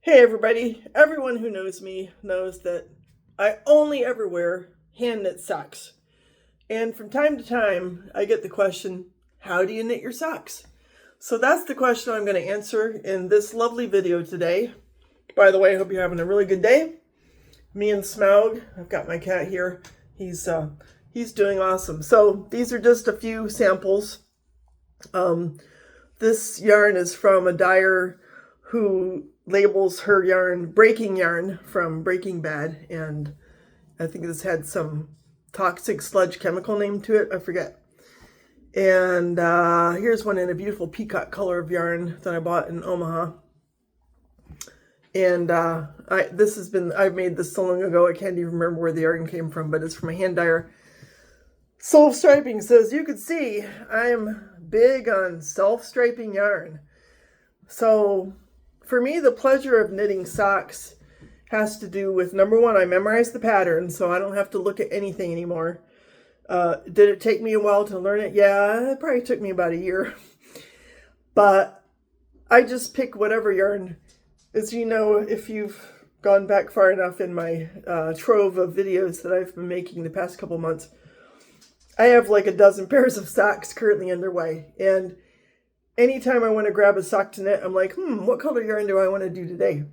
Hey everybody, everyone who knows me knows that I only ever wear hand knit socks. And from time to time, I get the question, how do you knit your socks? So that's the question I'm going to answer in this lovely video today. By the way, I hope you're having a really good day. Me and Smaug, I've got my cat here. He's doing awesome. So these are just a few samples. This yarn is from a dyer who labels her yarn Breaking Yarn from Breaking Bad, and I think this had some toxic sludge chemical name to it. I forget. And here's one in a beautiful peacock color of yarn that I bought in Omaha. And I've made this so long ago I can't even remember where the yarn came from, but it's from a hand dyer. Self-striping. So as you can see, I'm big on self-striping yarn. So for me, the pleasure of knitting socks has to do with, number one, I memorized the pattern, so I don't have to look at anything anymore. Did it take me a while to learn it? Yeah, it probably took me about a year. But I just pick whatever yarn. As you know, if you've gone back far enough in my trove of videos that I've been making the past couple months, I have like a dozen pairs of socks currently underway. And anytime I want to grab a sock to knit, I'm like, what color yarn do I want to do today?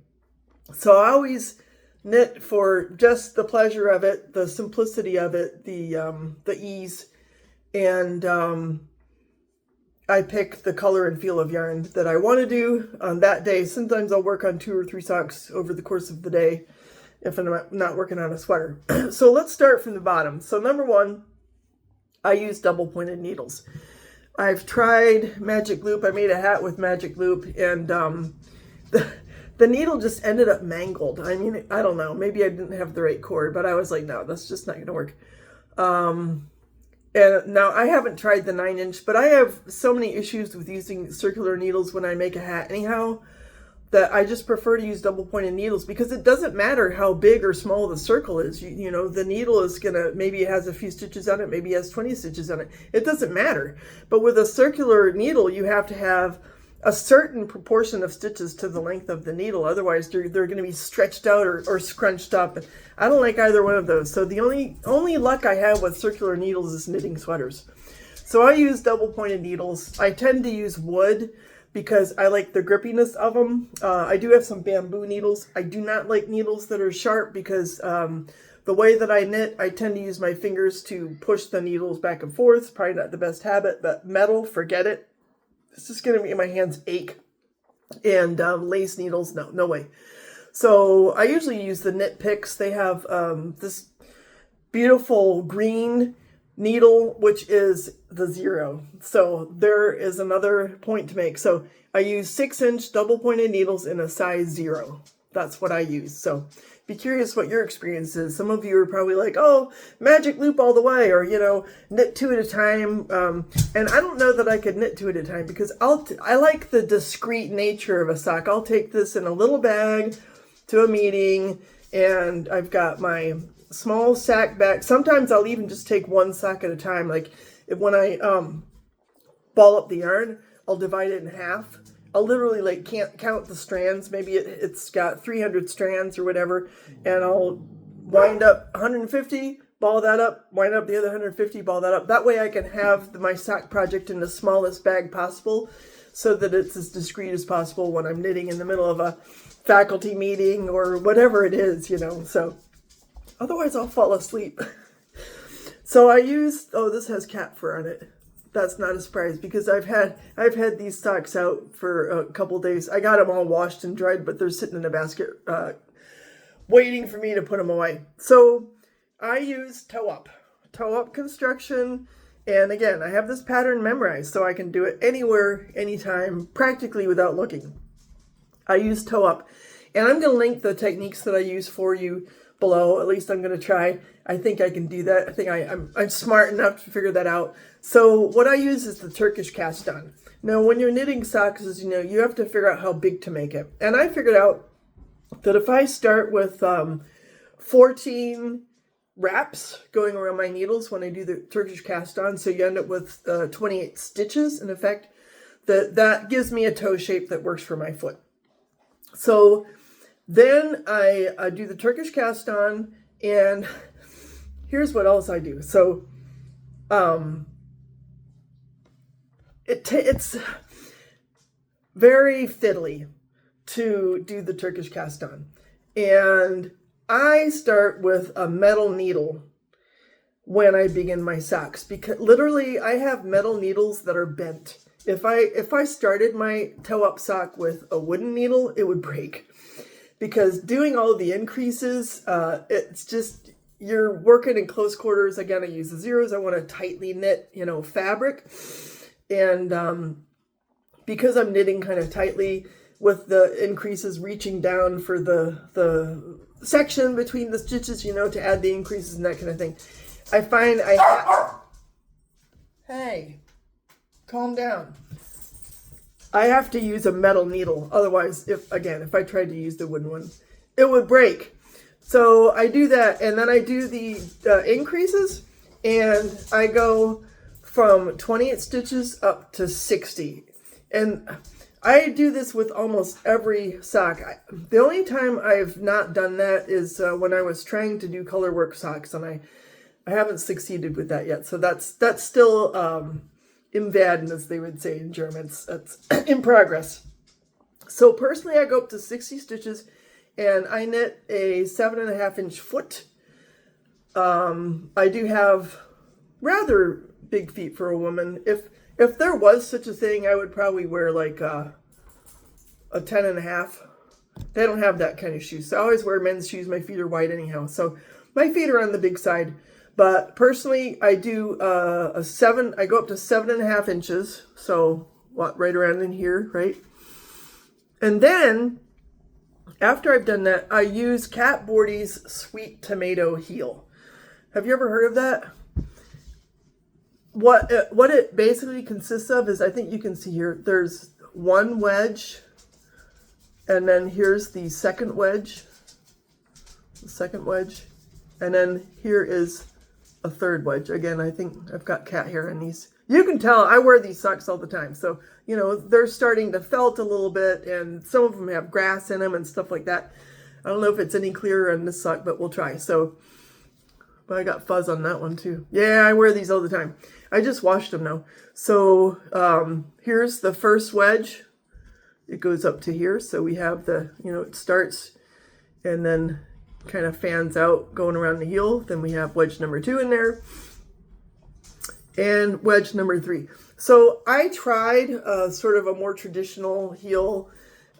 So I always knit for just the pleasure of it, the simplicity of it, the ease, and I pick the color and feel of yarn that I want to do on that day. Sometimes I'll work on 2 or 3 socks over the course of the day if I'm not working on a sweater. So let's start from the bottom. So number one, I use double pointed needles. I've tried Magic Loop. I made a hat with Magic Loop, and the needle just ended up mangled. I mean, I don't know. Maybe I didn't have the right cord, but I was like, no, that's just not going to work. And now I haven't tried the 9-inch, but I have so many issues with using circular needles when I make a hat anyhow, that I just prefer to use double pointed needles, because it doesn't matter how big or small the circle is. You know, the needle is gonna, maybe it has a few stitches on it, maybe it has 20 stitches on it. It doesn't matter. But with a circular needle, you have to have a certain proportion of stitches to the length of the needle. Otherwise, they're going to be stretched out or scrunched up. I don't like either one of those. So the only luck I have with circular needles is knitting sweaters. So I use double pointed needles. I tend to use wood because I like the grippiness of them. I do have some bamboo needles. I do not like needles that are sharp because the way that I knit, I tend to use my fingers to push the needles back and forth. Probably not the best habit, but metal, forget it. It's just going to make my hands ache. And lace needles, no way. So I usually use the Knit Picks. They have this beautiful green needle, which is the 0. So there is another point to make. So I use 6-inch double pointed needles in a size 0. That's what I use. So be curious what your experience is. Some of you are probably like, oh, Magic Loop all the way, or, you know, knit 2 at a time. And I don't know that I could knit 2 at a time, because I like the discreet nature of a sock. I'll take this in a little bag to a meeting, and I've got my small sack bag. Sometimes I'll even just take 1 sock at a time. Like when I ball up the yarn, I'll divide it in half. I'll literally like can't count the strands. Maybe it's got 300 strands or whatever, and I'll wind up 150, ball that up, wind up the other 150, ball that up. That way I can have my sock project in the smallest bag possible, so that it's as discreet as possible when I'm knitting in the middle of a faculty meeting or whatever it is, you know. So otherwise I'll fall asleep. So I use, oh, this has cat fur on it. That's not a surprise, because I've had these socks out for a couple days. I got them all washed and dried, but they're sitting in a basket waiting for me to put them away. So I use toe up construction. And again, I have this pattern memorized, so I can do it anywhere, anytime, practically without looking. I use toe up, and I'm going to link the techniques that I use for you below. At least I'm going to try. I think I can do that. I think I'm smart enough to figure that out. So what I use is the Turkish cast on. Now, when you're knitting socks, as you know, you have to figure out how big to make it. And I figured out that if I start with 14 wraps going around my needles when I do the Turkish cast on, so you end up with 28 stitches in effect, that gives me a toe shape that works for my foot. So Then I do the Turkish cast on, and here's what else I do. So it's very fiddly to do the Turkish cast on. And I start with a metal needle when I begin my socks, because literally I have metal needles that are bent. If I started my toe up sock with a wooden needle, it would break. Because doing all the increases, it's just, you're working in close quarters. Again, I use the zeros. I want to tightly knit, fabric. And because I'm knitting kind of tightly with the increases reaching down for the section between the stitches, to add the increases and that kind of thing, I find hey, calm down. I have to use a metal needle. Otherwise, if I tried to use the wooden one, it would break. So I do that, and then I do the increases, and I go from 28 stitches up to 60. And I do this with almost every sock. The only time I've not done that is when I was trying to do color work socks, and I haven't succeeded with that yet. So that's still im Werden, as they would say in German. That's in progress. So personally, I go up to 60 stitches, and I knit a 7.5-inch foot. I do have rather big feet for a woman. If there was such a thing, I would probably wear like a 10.5. They don't have that kind of shoes. So I always wear men's shoes. My feet are wide anyhow. So my feet are on the big side. But personally, I do I go up to 7.5 inches. So right around in here, right? And then after I've done that, I use Kat Bordy's Sweet Tomato Heel. Have you ever heard of that? What it basically consists of is, I think you can see here, there's one wedge, and then here's the second wedge, and then here is a third wedge. Again, I think I've got cat hair in these. You can tell I wear these socks all the time. So, they're starting to felt a little bit, and some of them have grass in them and stuff like that. I don't know if it's any clearer in this sock, but we'll try. So, but I got fuzz on that one too. Yeah, I wear these all the time. I just washed them now. So here's the first wedge. It goes up to here. So we have the, it starts and then kind of fans out going around the heel. Then we have wedge number 2 in there and wedge number 3. So I tried sort of a more traditional heel.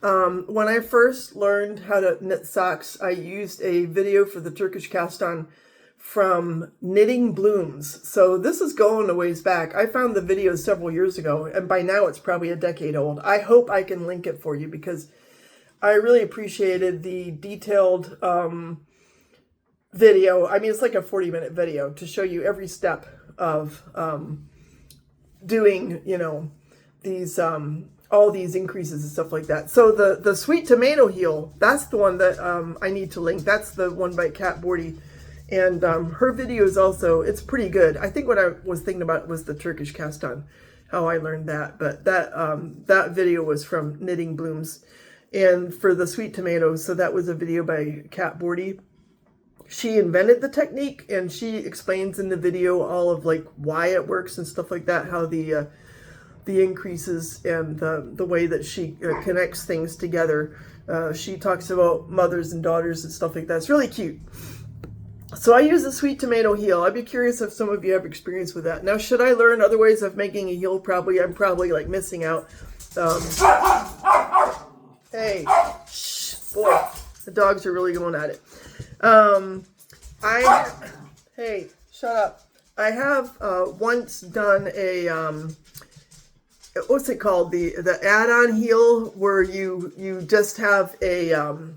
When I first learned how to knit socks, I used a video for the Turkish cast on from Knitting Blooms. So this is going a ways back. I found the video several years ago, and by now it's probably a decade old. I hope I can link it for you, because I really appreciated the detailed video. I mean, it's like a 40-minute video to show you every step of doing, these all these increases and stuff like that. So the Sweet Tomato Heel, that's the one that I need to link. That's the one by Kat Bordy. And her video is also, it's pretty good. I think what I was thinking about was the Turkish cast on, how I learned that. But that video was from Knitting Blooms. And for the Sweet Tomatoes, so that was a video by Kat Bordy. She invented the technique, and she explains in the video all of like why it works and stuff like that, how the increases and the way that she connects things together. She talks about mothers and daughters and stuff like that. It's really cute. So I use the Sweet Tomato Heel. I'd be curious if some of you have experience with that. Now, should I learn other ways of making a heel? Probably. I'm probably like missing out. Hey, shh, boy, the dogs are really going at it. Hey, shut up. I have once done a what's it called? The add-on heel, where you just have a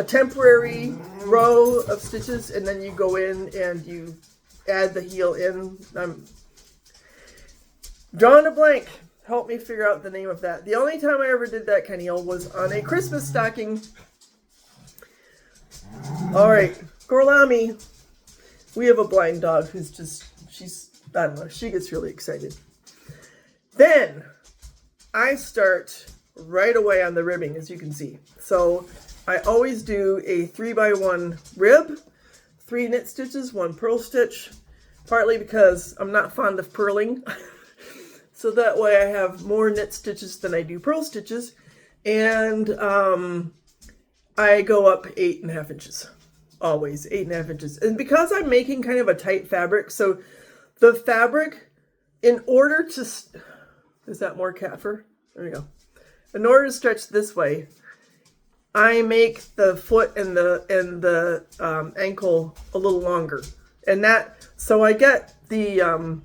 temporary row of stitches, and then you go in and you add the heel in. I'm drawing a blank. Help me figure out the name of that. The only time I ever did that kind of heel was on a Christmas stocking. All right, Gorlami. We have a blind dog who's I don't know, she gets really excited. Then I start right away on the ribbing, as you can see. So I always do a 3x1 rib, 3 knit stitches, 1 purl stitch, partly because I'm not fond of purling. So that way I have more knit stitches than I do purl stitches. And I go up 8.5 inches, always 8.5 inches. And because I'm making kind of a tight fabric, so the fabric, in order to, is that more cat fur? There we go. In order to stretch this way, I make the foot and the ankle a little longer. And that, so I get the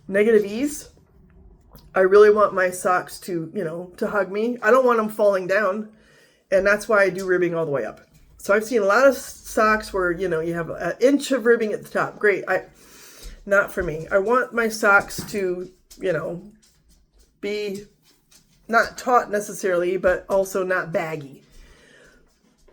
negative ease. I really want my socks to, you know, to hug me. I don't want them falling down. And that's why I do ribbing all the way up. So I've seen a lot of socks where, you know, you have an inch of ribbing at the top. Great. Not for me. I want my socks to, you know, be not taut necessarily, but also not baggy.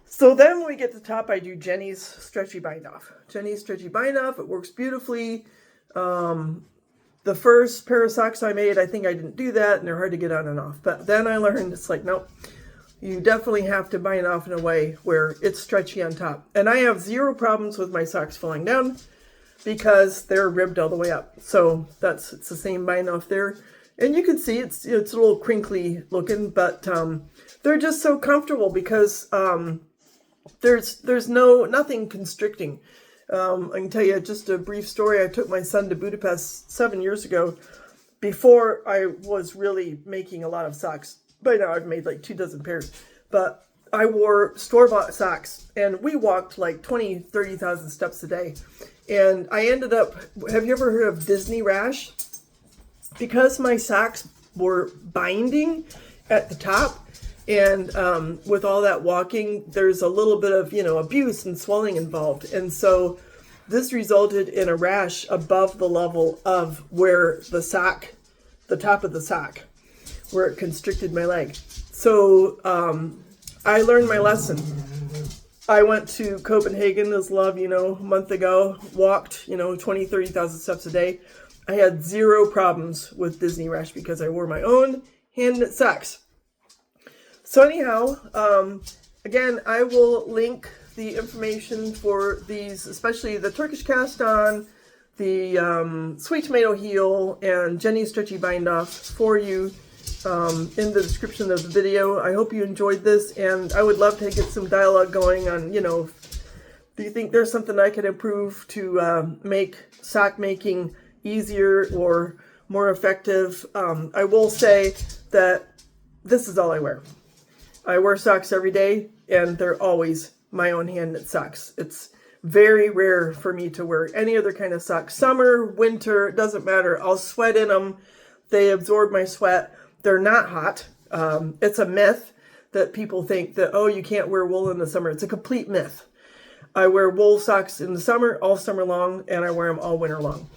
So then when we get to the top, I do Jenny's Stretchy Bind Off. Jenny's Stretchy Bind Off, it works beautifully. The first pair of socks I made, I think I didn't do that, and they're hard to get on and off. But then I learned it's like, nope, you definitely have to bind off in a way where it's stretchy on top. And I have 0 problems with my socks falling down because they're ribbed all the way up. So it's the same bind off there. And you can see it's a little crinkly looking, but they're just so comfortable because there's nothing constricting. I can tell you just a brief story. I took my son to Budapest 7 years ago before I was really making a lot of socks. By now I've made like 24 pairs, but I wore store-bought socks and we walked like 30,000 steps a day. And I ended up, have you ever heard of Disney rash? Because my socks were binding at the top, and with all that walking, there's a little bit of, you know, abuse and swelling involved. And so this resulted in a rash above the level of where the top of the sock, where it constricted my leg. So I learned my lesson. I went to Copenhagen, as love, you know, a month ago, walked, you know, 30,000 steps a day. I had 0 problems with Disney rash because I wore my own hand knit socks. So anyhow, again, I will link the information for these, especially the Turkish cast on, the sweet tomato heel, and Jenny's Stretchy Bind Off for you in the description of the video. I hope you enjoyed this, and I would love to get some dialogue going on, you know, do you think there's something I could improve to make sock making easier or more effective? I will say that this is all I wear. I wear socks every day, and they're always my own hand knit socks. It's very rare for me to wear any other kind of sock. Summer, winter, it doesn't matter. I'll sweat in them. They absorb my sweat. They're not hot. It's a myth that people think that, oh, you can't wear wool in the summer. It's a complete myth. I wear wool socks in the summer, all summer long, and I wear them all winter long.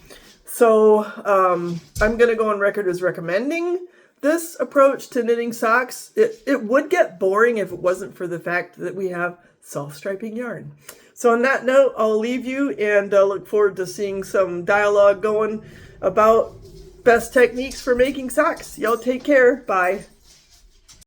So I'm going to go on record as recommending this approach to knitting socks. It would get boring if it wasn't for the fact that we have self-striping yarn. So on that note, I'll leave you and look forward to seeing some dialogue going about best techniques for making socks. Y'all take care. Bye.